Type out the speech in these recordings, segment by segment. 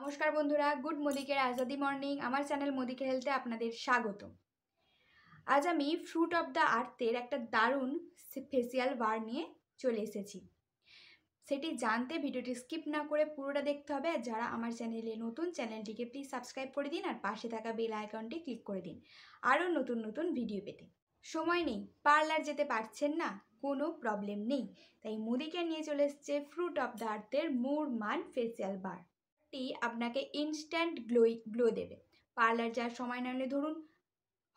নমস্কার বন্ধুরা, good মোদিকের Azadi morning. আমার চ্যানেল মোদিকের হেলথে আপনাদের স্বাগত। আজ আমি ফ্রুট অফ দ্য আর্থের একটা দারুণ ফেসিয়াল বার নিয়ে চলে এসেছি। সেটি জানতে ভিডিওটি স্কিপ না করে পুরোটা দেখতে হবে। আর যারা আমার চ্যানেলে নতুন, চ্যানেলটিকে প্লিজ সাবস্ক্রাইব করে দিন আর পাশে থাকা বেল আইকনটি ক্লিক করে দিন আরও নতুন নতুন ভিডিও পেতে। সময় নেই, পার্লার যেতে পারছেন না, কোনো প্রবলেম নেই, তাই মোদিকে নিয়ে চলে এসছে ফ্রুট অফ দ্য আর্থের মুরমান ফেসিয়াল বার। আপনাকে ইনস্ট্যান্ট গ্লো দেবে। পার্লার যাওয়ার সময় না হলে, ধরুন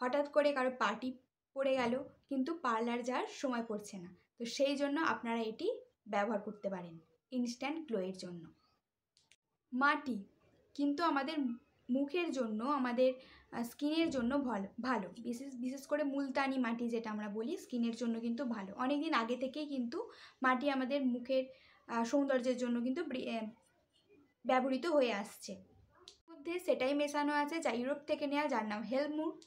হঠাৎ করে কারো পার্টি পড়ে গেল কিন্তু পার্লার যাওয়ার সময় পড়ছে না, তো সেই জন্য আপনারা এটি ব্যবহার করতে পারেন ইনস্ট্যান্ট গ্লোয়ের জন্য। মাটি কিন্তু আমাদের মুখের জন্য, আমাদের স্কিনের জন্য ভালো, বিশেষ করে মুলতানি মাটি যেটা আমরা বলি, স্কিনের জন্য কিন্তু ভালো। অনেক দিন আগে থেকেই কিন্তু মাটি আমাদের মুখের সৌন্দর্যের জন্য কিন্তু ব্যবহৃত হয়ে আসছে। মধ্যে সেটাই মেশানো আছে যা ইউরোপ থেকে নেওয়া, যার নাম হেলমুট।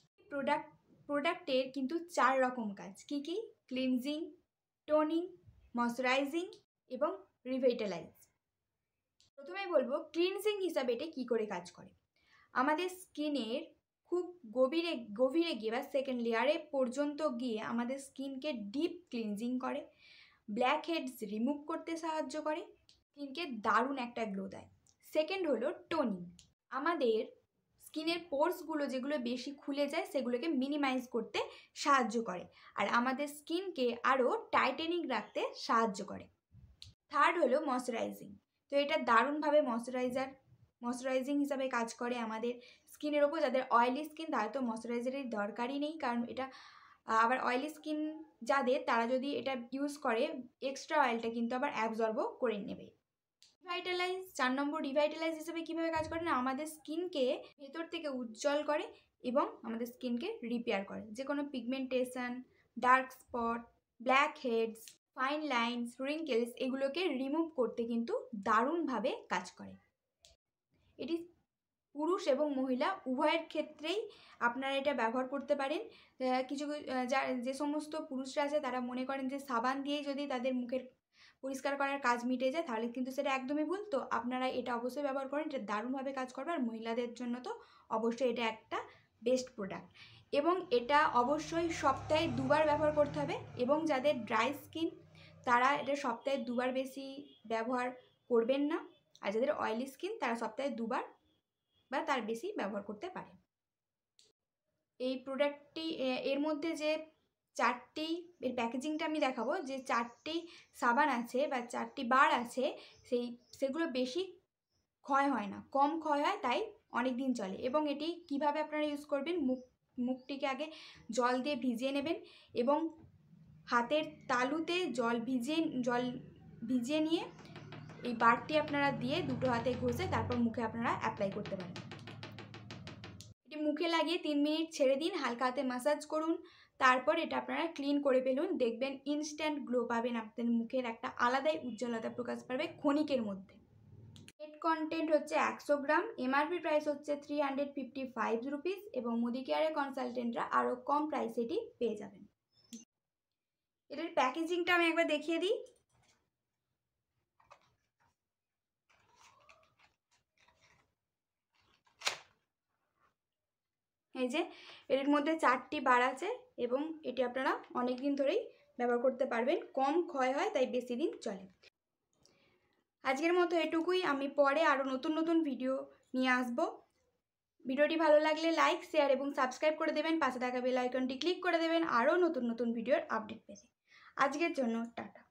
প্রোডাক্টের কিন্তু 4 রকম কাজ। কি? ক্লিনজিং, টোনিং, ময়শ্চারাইজিং এবং রিভাইটালাইজ। প্রথমেই বলবো ক্লিনজিং হিসাবে এটা কী করে কাজ করে। আমাদের স্কিনের খুব গভীরে গিয়ে বা সেকেন্ড লেয়ারে পর্যন্ত গিয়ে আমাদের স্কিনকে ডিপ ক্লিনজিং করে, ব্ল্যাক হেডস রিমুভ করতে সাহায্য করে, স্কিনকে দারুণ একটা গ্লো দেয়। সেকেন্ড হলো টোনিং। আমাদের স্কিনের পোর্সগুলো যেগুলো বেশি খুলে যায় সেগুলোকে মিনিমাইজ করতে সাহায্য করে আর আমাদের স্কিনকে আরও টাইটেনিং রাখতে সাহায্য করে। থার্ড হলো ময়শ্চারাইজিং। তো এটা দারুণভাবে ময়শ্চারাইজিং হিসাবে কাজ করে আমাদের স্কিনের ওপর। যাদের অয়েলি স্কিন তারা তো ময়শ্চারাইজারের দরকারই নেই, কারণ এটা আবার অয়েলি স্কিন যাদের, তারা যদি এটা ইউজ করে এক্সট্রা অয়েলটা কিন্তু আবার অ্যাবজর্বও করে নেবে। রিভাইটালাইজ, 4 নম্বর রিভাইটালাইজ হিসেবে কীভাবে কাজ করে না, আমাদের স্কিনকে ভেতর থেকে উজ্জ্বল করে এবং আমাদের স্কিনকে রিপেয়ার করে। যে কোনো pigmentation, dark spot, blackheads, fine lines, wrinkles এগুলোকে রিমুভ করতে কিন্তু দারুণভাবে কাজ করে। এটি পুরুষ এবং মহিলা উভয়ের ক্ষেত্রেই আপনারা এটা ব্যবহার করতে পারেন। যে সমস্ত পুরুষরা আছে তারা মনে করেন যে সাবান দিয়েই যদি তাদের মুখের পরিষ্কার করার কাজ মিটে যায়, তাহলে কিন্তু সেটা একদমই ভুল। তো আপনারা এটা অবশ্যই ব্যবহার করেন, এটা দারুণভাবে কাজ করবে। আর মহিলাদের জন্য তো অবশ্যই এটা একটা বেস্ট প্রোডাক্ট এবং এটা অবশ্যই সপ্তাহে 2 বার ব্যবহার করতে হবে। এবং যাদের ড্রাই স্কিন তারা এটা সপ্তাহে 2 বার বেশি ব্যবহার করবেন না, আর যাদের অয়েলি স্কিন তারা সপ্তাহে 2 বার বা তার বেশি ব্যবহার করতে পারে। এই প্রোডাক্টটি এর মধ্যে যে 4টি, এর প্যাকেজিংটা আমি দেখাবো, যে 4টি সাবান আছে বা 4টি বার আছে সেগুলো বেশি ক্ষয় হয় না, কম ক্ষয় হয়, তাই অনেক দিন চলে। এবং এটি কিভাবে আপনারা ইউজ করবেন, মুখটিকে আগে জল দিয়ে ভিজিয়ে নেবেন এবং হাতের তালুতে জল ভিজিয়ে নিয়ে এই বারটি আপনারা দিয়ে দুটো হাতে ঘষে তারপর মুখে আপনারা অ্যাপ্লাই করতে পারেন। এটি মুখে লাগিয়ে 3 মিনিট ছেড়ে দিন, হালকা হাতে ম্যাসাজ করুন, তারপর এটা আপনারা ক্লিন করে ফেলুন। দেখবেন ইনস্ট্যান্ট গ্লো পাবেন, আপনাদের মুখের একটা আলাদাই উজ্জ্বলতা প্রকাশ পাবে ক্ষণিকের মধ্যে। নেট কন্টেন্ট হচ্ছে 100 গ্রাম, এমআরপি প্রাইস হচ্ছে 355 রুপিস এবং মোদি কেয়ারের কনসালটেন্টরা আরও কম প্রাইসে এটি পেয়ে যাবেন। এটার প্যাকেজিংটা আমি একবার দেখিয়ে দিই। এই যে এর মধ্যে 4টি বার আছে এবং এটি আপনারা অনেক দিন ধরেই ব্যবহার করতে পারবেন, কম ক্ষয় হয় তাই বেশি দিন চলে। আজকের মতো এটুকুই, আমি পরে আরও নতুন নতুন ভিডিও নিয়ে আসব। ভিডিওটি ভালো লাগলে লাইক, শেয়ার এবং সাবস্ক্রাইব করে দেবেন, পাশে থাকা বেল আইকনটি ক্লিক করে দেবেন আরও নতুন নতুন ভিডিওর আপডেট পেতে। আজকের জন্য টাটা।